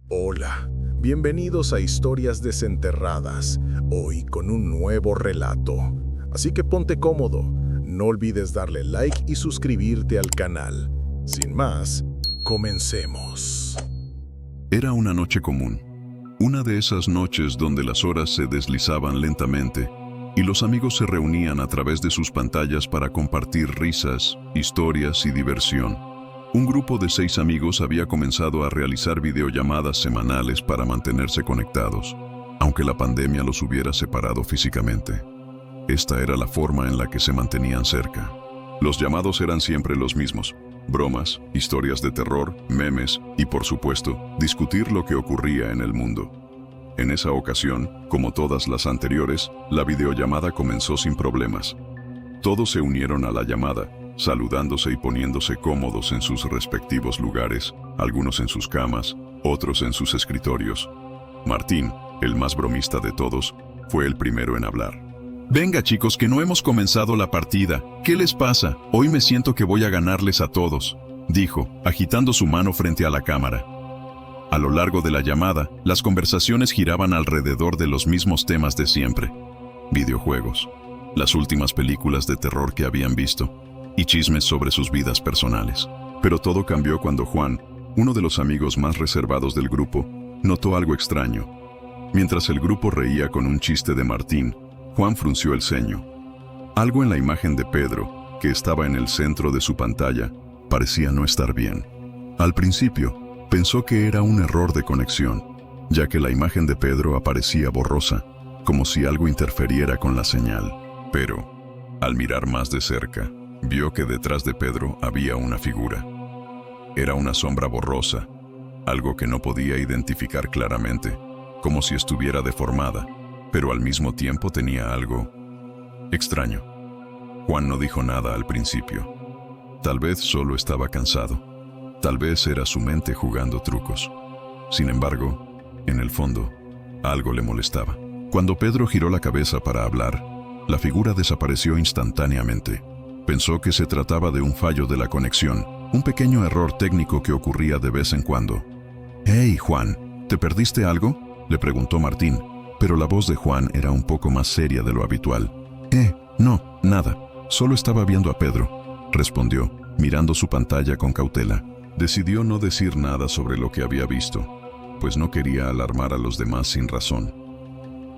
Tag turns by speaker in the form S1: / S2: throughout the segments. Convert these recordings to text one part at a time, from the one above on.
S1: Hola, bienvenidos a Historias Desenterradas, hoy con un nuevo relato. Así que ponte cómodo, no olvides darle like y suscribirte al canal. Sin más, comencemos.
S2: Era una noche común, una de esas noches donde las horas se deslizaban lentamente y los amigos se reunían a través de sus pantallas para compartir risas, historias y diversión. Un grupo de 6 amigos había comenzado a realizar videollamadas semanales para mantenerse conectados, aunque la pandemia los hubiera separado físicamente. Esta era la forma en la que se mantenían cerca. Los llamados eran siempre los mismos: bromas, historias de terror, memes y, por supuesto, discutir lo que ocurría en el mundo. En esa ocasión, como todas las anteriores, la videollamada comenzó sin problemas. Todos se unieron a la llamada, saludándose y poniéndose cómodos en sus respectivos lugares, algunos en sus camas, otros en sus escritorios. Martín, el más bromista de todos, fue el primero en hablar. «Venga, chicos, que no hemos comenzado la partida. ¿Qué les pasa? Hoy me siento que voy a ganarles a todos», dijo, agitando su mano frente a la cámara. A lo largo de la llamada, las conversaciones giraban alrededor de los mismos temas de siempre: videojuegos, las últimas películas de terror que habían visto y chismes sobre sus vidas personales. Pero todo cambió cuando Juan, uno de los amigos más reservados del grupo, notó algo extraño. Mientras el grupo reía con un chiste de Martín, Juan frunció el ceño. Algo en la imagen de Pedro, que estaba en el centro de su pantalla, parecía no estar bien. Al principio, pensó que era un error de conexión, ya que la imagen de Pedro aparecía borrosa, como si algo interferiera con la señal. Pero, al mirar más de cerca, vio que detrás de Pedro había una figura. Era una sombra borrosa, algo que no podía identificar claramente, como si estuviera deformada, pero al mismo tiempo tenía algo extraño. Juan no dijo nada al principio. Tal vez solo estaba cansado. Tal vez era su mente jugando trucos. Sin embargo, en el fondo, algo le molestaba. Cuando Pedro giró la cabeza para hablar, la figura desapareció instantáneamente. Pensó que se trataba de un fallo de la conexión, un pequeño error técnico que ocurría de vez en cuando. «Hey, Juan, ¿te perdiste algo?», le preguntó Martín, pero la voz de Juan era un poco más seria de lo habitual. No, nada, solo estaba viendo a Pedro», respondió, mirando su pantalla con cautela. Decidió no decir nada sobre lo que había visto, pues no quería alarmar a los demás sin razón.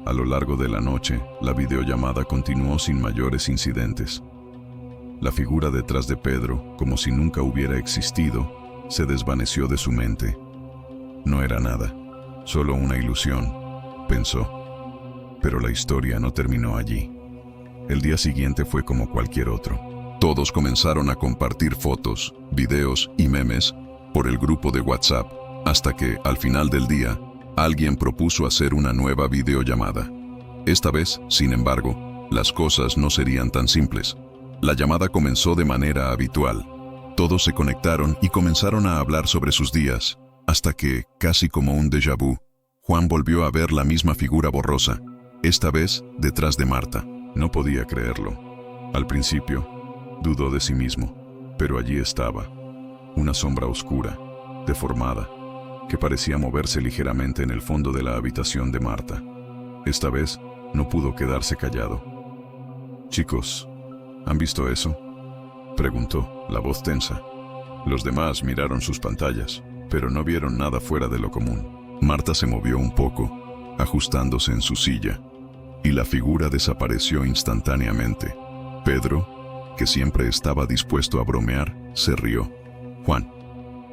S2: A lo largo de la noche, la videollamada continuó sin mayores incidentes. La figura detrás de Pedro, como si nunca hubiera existido, se desvaneció de su mente. No era nada, solo una ilusión, pensó. Pero la historia no terminó allí. El día siguiente fue como cualquier otro. Todos comenzaron a compartir fotos, videos y memes por el grupo de WhatsApp, hasta que, al final del día, alguien propuso hacer una nueva videollamada. Esta vez, sin embargo, las cosas no serían tan simples. La llamada comenzó de manera habitual. Todos se conectaron y comenzaron a hablar sobre sus días, hasta que, casi como un déjà vu, Juan volvió a ver la misma figura borrosa, esta vez detrás de Marta. No podía creerlo. Al principio, dudó de sí mismo, pero allí estaba, una sombra oscura, deformada, que parecía moverse ligeramente en el fondo de la habitación de Marta. Esta vez, no pudo quedarse callado. «Chicos, ¿han visto eso?», preguntó, la voz tensa. Los demás miraron sus pantallas, pero no vieron nada fuera de lo común. Marta se movió un poco, ajustándose en su silla, y la figura desapareció instantáneamente. Pedro, que siempre estaba dispuesto a bromear, se rió. «Juan,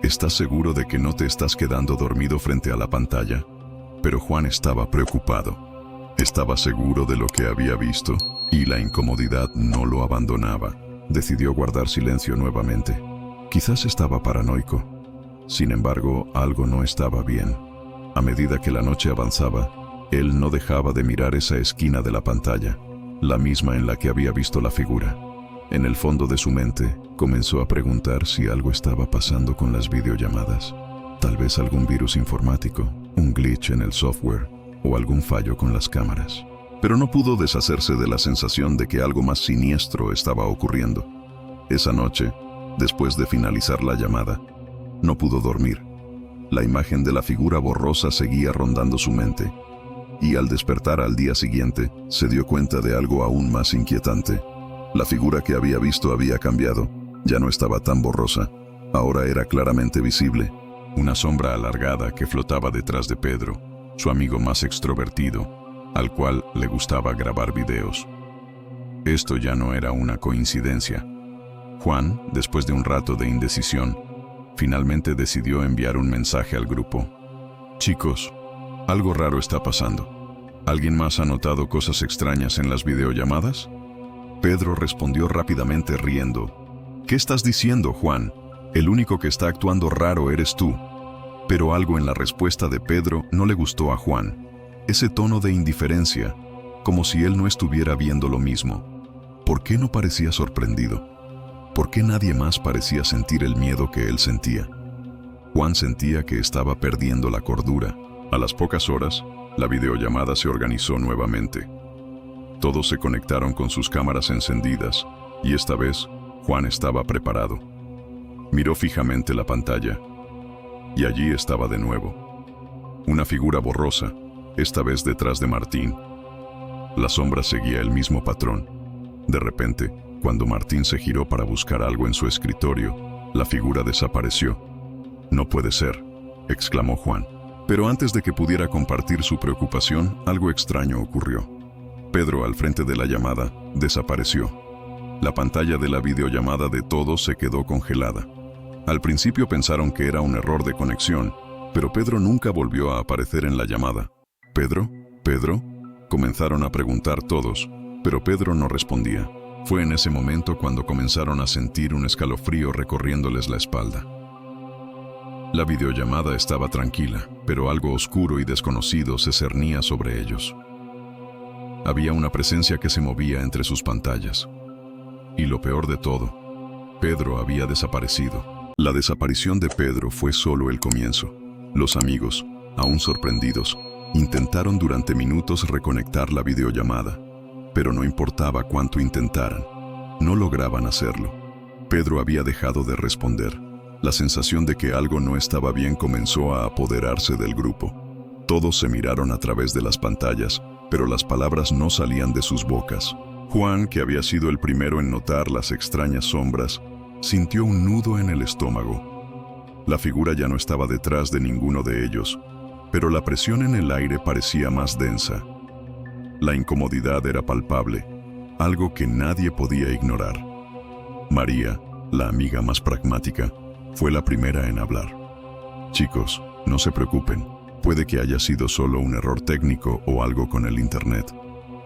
S2: ¿estás seguro de que no te estás quedando dormido frente a la pantalla?», Pero Juan estaba preocupado. Estaba seguro de lo que había visto, y la incomodidad no lo abandonaba. Decidió guardar silencio nuevamente. Quizás estaba paranoico. Sin embargo, algo no estaba bien. A medida que la noche avanzaba, él no dejaba de mirar esa esquina de la pantalla, la misma en la que había visto la figura. En el fondo de su mente, comenzó a preguntar si algo estaba pasando con las videollamadas. Tal vez algún virus informático, un glitch en el software o algún fallo con las cámaras. Pero no pudo deshacerse de la sensación de que algo más siniestro estaba ocurriendo. Esa noche, después de finalizar la llamada, no pudo dormir. La imagen de la figura borrosa seguía rondando su mente. Y al despertar al día siguiente, se dio cuenta de algo aún más inquietante. La figura que había visto había cambiado. Ya no estaba tan borrosa. Ahora era claramente visible. Una sombra alargada que flotaba detrás de Pedro, su amigo más extrovertido, al cual le gustaba grabar videos. Esto ya no era una coincidencia. Juan, después de un rato de indecisión, finalmente decidió enviar un mensaje al grupo. Chicos, algo raro está pasando. ¿Alguien más ha notado cosas extrañas en las videollamadas? Pedro respondió rápidamente riendo. ¿Qué estás diciendo, Juan? El único que está actuando raro eres tú. Pero algo en la respuesta de Pedro no le gustó a Juan. Ese tono de indiferencia, como si él no estuviera viendo lo mismo. ¿Por qué no parecía sorprendido? ¿Por qué nadie más parecía sentir el miedo que él sentía? Juan sentía que estaba perdiendo la cordura. A las pocas horas, la videollamada se organizó nuevamente. Todos se conectaron con sus cámaras encendidas, y esta vez, Juan estaba preparado. Miró fijamente la pantalla, y allí estaba de nuevo. Una figura borrosa, esta vez detrás de Martín. La sombra seguía el mismo patrón. De repente, cuando Martín se giró para buscar algo en su escritorio, la figura desapareció. «No puede ser», exclamó Juan. Pero antes de que pudiera compartir su preocupación, algo extraño ocurrió. Pedro, al frente de la llamada, desapareció. La pantalla de la videollamada de todos se quedó congelada. Al principio pensaron que era un error de conexión, pero Pedro nunca volvió a aparecer en la llamada. «¿Pedro? ¿Pedro?», comenzaron a preguntar todos, pero Pedro no respondía. Fue en ese momento cuando comenzaron a sentir un escalofrío recorriéndoles la espalda. La videollamada estaba tranquila, pero algo oscuro y desconocido se cernía sobre ellos. Había una presencia que se movía entre sus pantallas. Y lo peor de todo, Pedro había desaparecido. La desaparición de Pedro fue solo el comienzo. Los amigos, aún sorprendidos, intentaron durante minutos reconectar la videollamada, pero no importaba cuánto intentaran, no lograban hacerlo. Pedro había dejado de responder. La sensación de que algo no estaba bien comenzó a apoderarse del grupo. Todos se miraron a través de las pantallas, pero las palabras no salían de sus bocas. Juan, que había sido el primero en notar las extrañas sombras, sintió un nudo en el estómago. La figura ya no estaba detrás de ninguno de ellos, pero la presión en el aire parecía más densa. La incomodidad era palpable, algo que nadie podía ignorar. María, la amiga más pragmática, fue la primera en hablar. «Chicos, no se preocupen, puede que haya sido solo un error técnico o algo con el internet.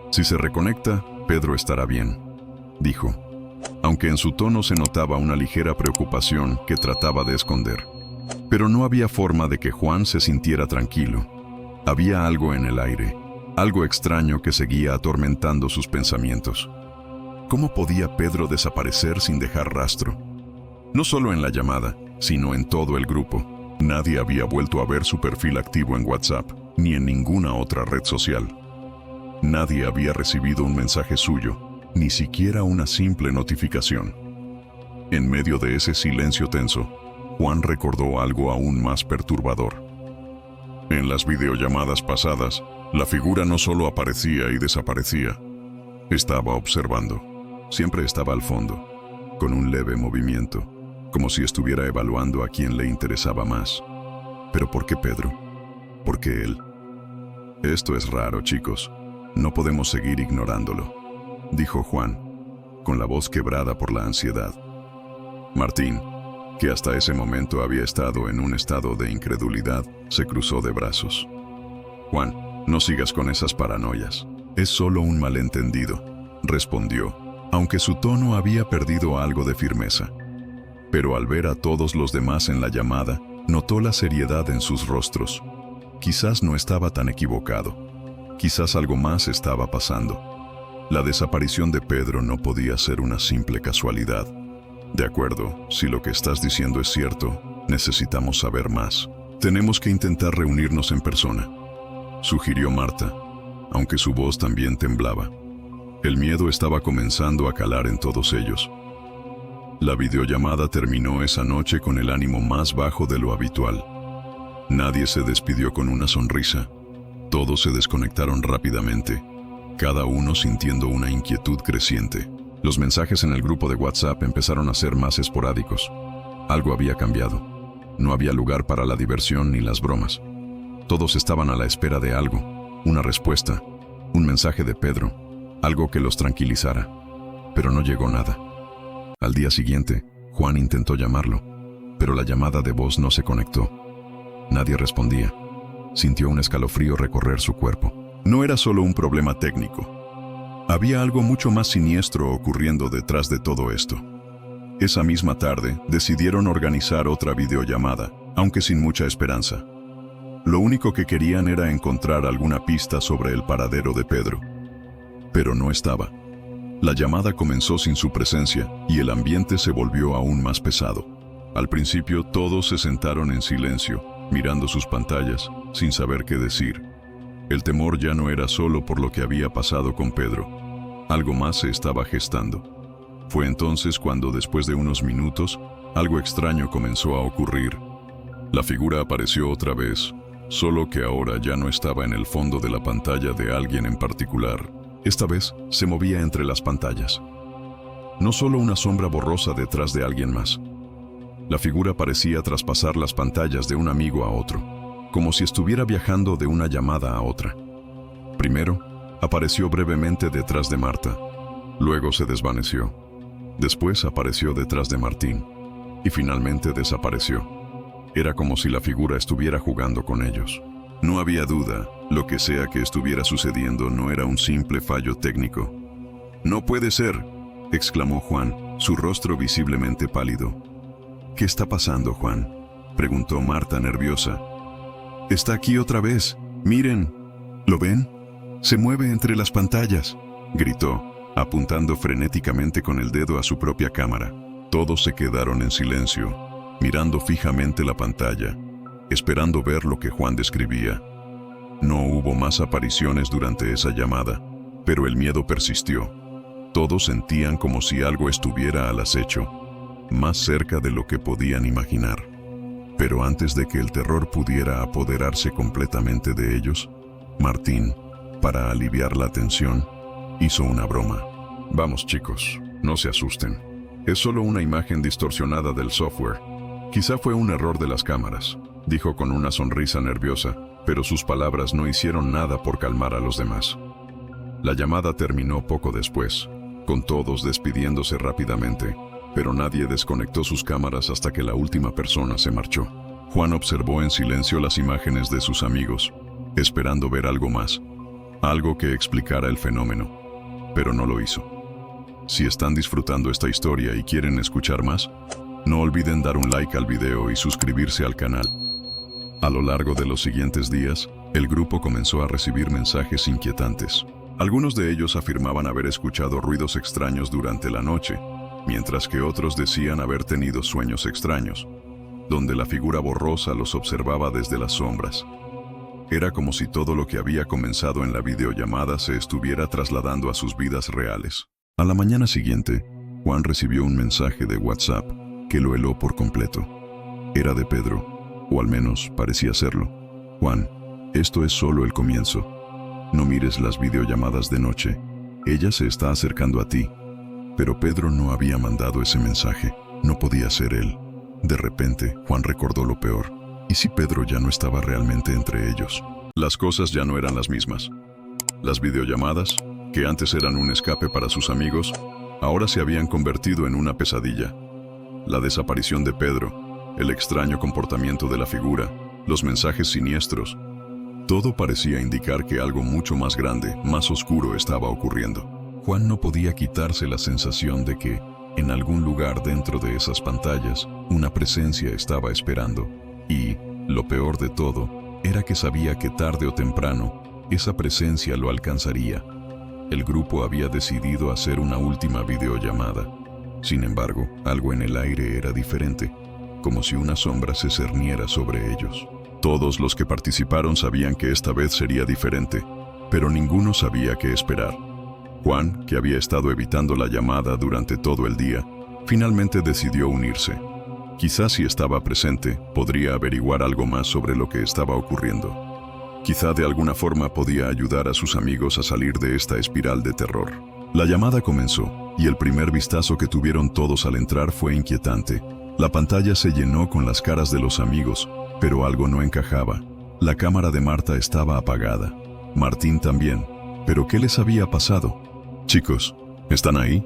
S2: Si se reconecta, Pedro estará bien», dijo, aunque en su tono se notaba una ligera preocupación que trataba de esconder. Pero no había forma de que Juan se sintiera tranquilo. Había algo en el aire, algo extraño que seguía atormentando sus pensamientos. ¿Cómo podía Pedro desaparecer sin dejar rastro? No solo en la llamada, sino en todo el grupo. Nadie había vuelto a ver su perfil activo en WhatsApp, ni en ninguna otra red social. Nadie había recibido un mensaje suyo, ni siquiera una simple notificación. En medio de ese silencio tenso, Juan recordó algo aún más perturbador. En las videollamadas pasadas, la figura no solo aparecía y desaparecía. Estaba observando. Siempre estaba al fondo, con un leve movimiento, como si estuviera evaluando a quién le interesaba más. ¿Pero por qué Pedro? ¿Por qué él? Esto es raro, chicos. No podemos seguir ignorándolo, dijo Juan, con la voz quebrada por la ansiedad. Martín, que hasta ese momento había estado en un estado de incredulidad, se cruzó de brazos. «Juan, no sigas con esas paranoias. Es solo un malentendido», respondió, aunque su tono había perdido algo de firmeza. Pero al ver a todos los demás en la llamada, notó la seriedad en sus rostros. Quizás no estaba tan equivocado. Quizás algo más estaba pasando. La desaparición de Pedro no podía ser una simple casualidad. «De acuerdo, si lo que estás diciendo es cierto, necesitamos saber más. Tenemos que intentar reunirnos en persona», sugirió Marta, aunque su voz también temblaba. El miedo estaba comenzando a calar en todos ellos. La videollamada terminó esa noche con el ánimo más bajo de lo habitual. Nadie se despidió con una sonrisa. Todos se desconectaron rápidamente, cada uno sintiendo una inquietud creciente. Los mensajes en el grupo de WhatsApp empezaron a ser más esporádicos. Algo había cambiado. No había lugar para la diversión ni las bromas. Todos estaban a la espera de algo, una respuesta, un mensaje de Pedro, algo que los tranquilizara. Pero no llegó nada. Al día siguiente, Juan intentó llamarlo, pero la llamada de voz no se conectó. Nadie respondía. Sintió un escalofrío recorrer su cuerpo. No era solo un problema técnico. Había algo mucho más siniestro ocurriendo detrás de todo esto. Esa misma tarde, decidieron organizar otra videollamada, aunque sin mucha esperanza. Lo único que querían era encontrar alguna pista sobre el paradero de Pedro. Pero no estaba. La llamada comenzó sin su presencia y el ambiente se volvió aún más pesado. Al principio todos se sentaron en silencio, mirando sus pantallas, sin saber qué decir. El temor ya no era solo por lo que había pasado con Pedro. Algo más se estaba gestando. Fue entonces cuando, después de unos minutos, algo extraño comenzó a ocurrir. La figura apareció otra vez, solo que ahora ya no estaba en el fondo de la pantalla de alguien en particular. Esta vez se movía entre las pantallas. No solo una sombra borrosa detrás de alguien más. La figura parecía traspasar las pantallas de un amigo a otro, como si estuviera viajando de una llamada a otra. Primero, apareció brevemente detrás de Marta. Luego se desvaneció. Después apareció detrás de Martín. Y finalmente desapareció. Era como si la figura estuviera jugando con ellos. No había duda, lo que sea que estuviera sucediendo no era un simple fallo técnico. «¡No puede ser!», exclamó Juan, su rostro visiblemente pálido. «¿Qué está pasando, Juan?», preguntó Marta nerviosa. «Está aquí otra vez. Miren. ¿Lo ven? Se mueve entre las pantallas», gritó, apuntando frenéticamente con el dedo a su propia cámara. Todos se quedaron en silencio, mirando fijamente la pantalla, esperando ver lo que Juan describía. No hubo más apariciones durante esa llamada, pero el miedo persistió. Todos sentían como si algo estuviera al acecho, más cerca de lo que podían imaginar. Pero antes de que el terror pudiera apoderarse completamente de ellos, Martín, para aliviar la tensión, hizo una broma. «Vamos, chicos, no se asusten. Es solo una imagen distorsionada del software. Quizá fue un error de las cámaras», dijo con una sonrisa nerviosa, pero sus palabras no hicieron nada por calmar a los demás. La llamada terminó poco después, con todos despidiéndose rápidamente, pero nadie desconectó sus cámaras hasta que la última persona se marchó. Juan observó en silencio las imágenes de sus amigos, esperando ver algo más, algo que explicara el fenómeno, pero no lo hizo. Si están disfrutando esta historia y quieren escuchar más, no olviden dar un like al video y suscribirse al canal. A lo largo de los siguientes días, el grupo comenzó a recibir mensajes inquietantes. Algunos de ellos afirmaban haber escuchado ruidos extraños durante la noche, mientras que otros decían haber tenido sueños extraños, donde la figura borrosa los observaba desde las sombras. Era como si todo lo que había comenzado en la videollamada se estuviera trasladando a sus vidas reales. A la mañana siguiente, Juan recibió un mensaje de WhatsApp que lo heló por completo. Era de Pedro, o al menos parecía serlo. «Juan, esto es solo el comienzo. No mires las videollamadas de noche. Ella se está acercando a ti». Pero Pedro no había mandado ese mensaje. No podía ser él. De repente, Juan recordó lo peor. ¿Y si Pedro ya no estaba realmente entre ellos? Las cosas ya no eran las mismas. Las videollamadas, que antes eran un escape para sus amigos, ahora se habían convertido en una pesadilla. La desaparición de Pedro, el extraño comportamiento de la figura, los mensajes siniestros, todo parecía indicar que algo mucho más grande, más oscuro estaba ocurriendo. Juan no podía quitarse la sensación de que, en algún lugar dentro de esas pantallas, una presencia estaba esperando. Y, lo peor de todo, era que sabía que tarde o temprano, esa presencia lo alcanzaría. El grupo había decidido hacer una última videollamada. Sin embargo, algo en el aire era diferente, como si una sombra se cerniera sobre ellos. Todos los que participaron sabían que esta vez sería diferente, pero ninguno sabía qué esperar. Juan, que había estado evitando la llamada durante todo el día, finalmente decidió unirse. Quizás si estaba presente, podría averiguar algo más sobre lo que estaba ocurriendo. Quizá de alguna forma podía ayudar a sus amigos a salir de esta espiral de terror. La llamada comenzó, y el primer vistazo que tuvieron todos al entrar fue inquietante. La pantalla se llenó con las caras de los amigos, pero algo no encajaba. La cámara de Marta estaba apagada. Martín también. ¿Pero qué les había pasado? «Chicos, ¿están ahí?»,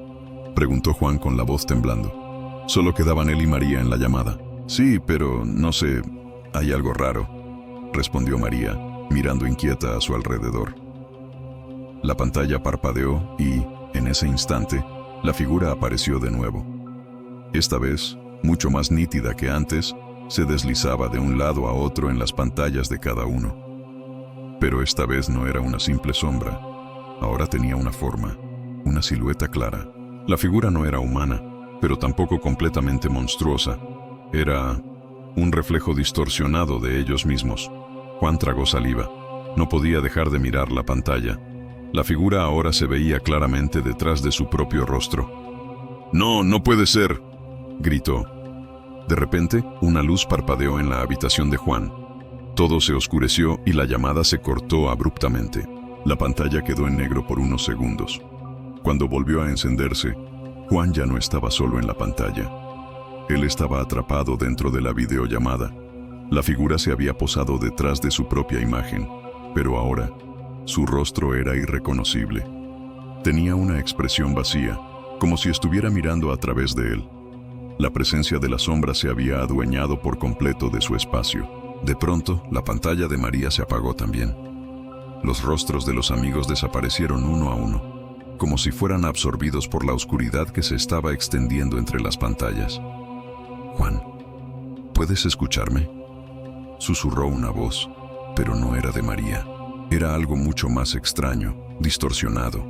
S2: preguntó Juan con la voz temblando. Solo quedaban él y María en la llamada. «Sí, pero no sé, hay algo raro», respondió María, mirando inquieta a su alrededor. La pantalla parpadeó y, en ese instante, la figura apareció de nuevo. Esta vez, mucho más nítida que antes, se deslizaba de un lado a otro en las pantallas de cada uno. Pero esta vez no era una simple sombra. Ahora tenía una forma, una silueta clara. La figura no era humana, pero tampoco completamente monstruosa. Era un reflejo distorsionado de ellos mismos. Juan tragó saliva. No podía dejar de mirar la pantalla. La figura ahora se veía claramente detrás de su propio rostro. «¡No, no puede ser!», gritó. De repente, una luz parpadeó en la habitación de Juan. Todo se oscureció y la llamada se cortó abruptamente. La pantalla quedó en negro por unos segundos. Cuando volvió a encenderse, Juan ya no estaba solo en la pantalla. Él estaba atrapado dentro de la videollamada. La figura se había posado detrás de su propia imagen, pero ahora, su rostro era irreconocible. Tenía una expresión vacía, como si estuviera mirando a través de él. La presencia de la sombra se había adueñado por completo de su espacio. De pronto, la pantalla de María se apagó también. Los rostros de los amigos desaparecieron uno a uno, como si fueran absorbidos por la oscuridad que se estaba extendiendo entre las pantallas. «Juan, ¿puedes escucharme?», susurró una voz, pero no era de María. Era algo mucho más extraño, distorsionado.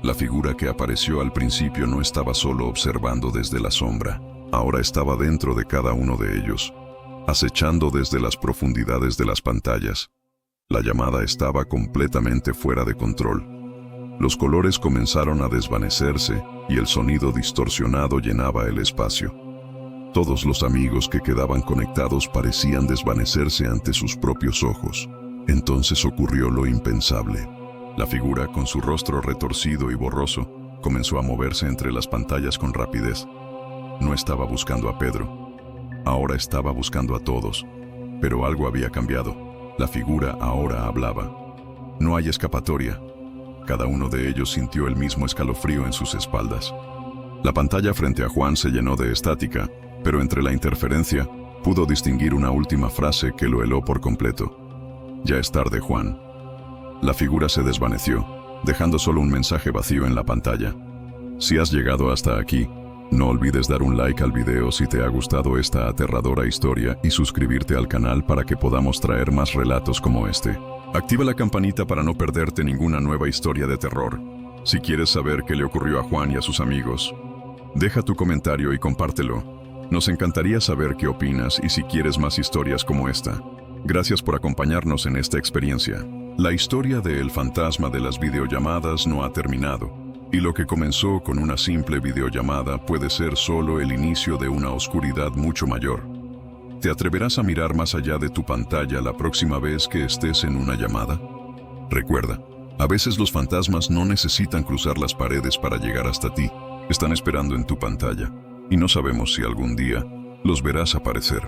S2: La figura que apareció al principio no estaba solo observando desde la sombra, ahora estaba dentro de cada uno de ellos, acechando desde las profundidades de las pantallas. La llamada estaba completamente fuera de control. Los colores comenzaron a desvanecerse y el sonido distorsionado llenaba el espacio. Todos los amigos que quedaban conectados parecían desvanecerse ante sus propios ojos. Entonces ocurrió lo impensable. La figura, con su rostro retorcido y borroso, comenzó a moverse entre las pantallas con rapidez. No estaba buscando a Pedro. Ahora estaba buscando a todos. Pero algo había cambiado. La figura ahora hablaba. No hay escapatoria. Cada uno de ellos sintió el mismo escalofrío en sus espaldas. La pantalla frente a Juan se llenó de estática, pero entre la interferencia pudo distinguir una última frase que lo heló por completo. «Ya es tarde, Juan». La figura se desvaneció, dejando solo un mensaje vacío en la pantalla. Si has llegado hasta aquí, no olvides dar un like al video si te ha gustado esta aterradora historia y suscribirte al canal para que podamos traer más relatos como este. Activa la campanita para no perderte ninguna nueva historia de terror. Si quieres saber qué le ocurrió a Juan y a sus amigos, deja tu comentario y compártelo. Nos encantaría saber qué opinas y si quieres más historias como esta. Gracias por acompañarnos en esta experiencia. La historia de El fantasma de las videollamadas no ha terminado, y lo que comenzó con una simple videollamada puede ser solo el inicio de una oscuridad mucho mayor. ¿Te atreverás a mirar más allá de tu pantalla la próxima vez que estés en una llamada? Recuerda, a veces los fantasmas no necesitan cruzar las paredes para llegar hasta ti. Están esperando en tu pantalla, y no sabemos si algún día los verás aparecer.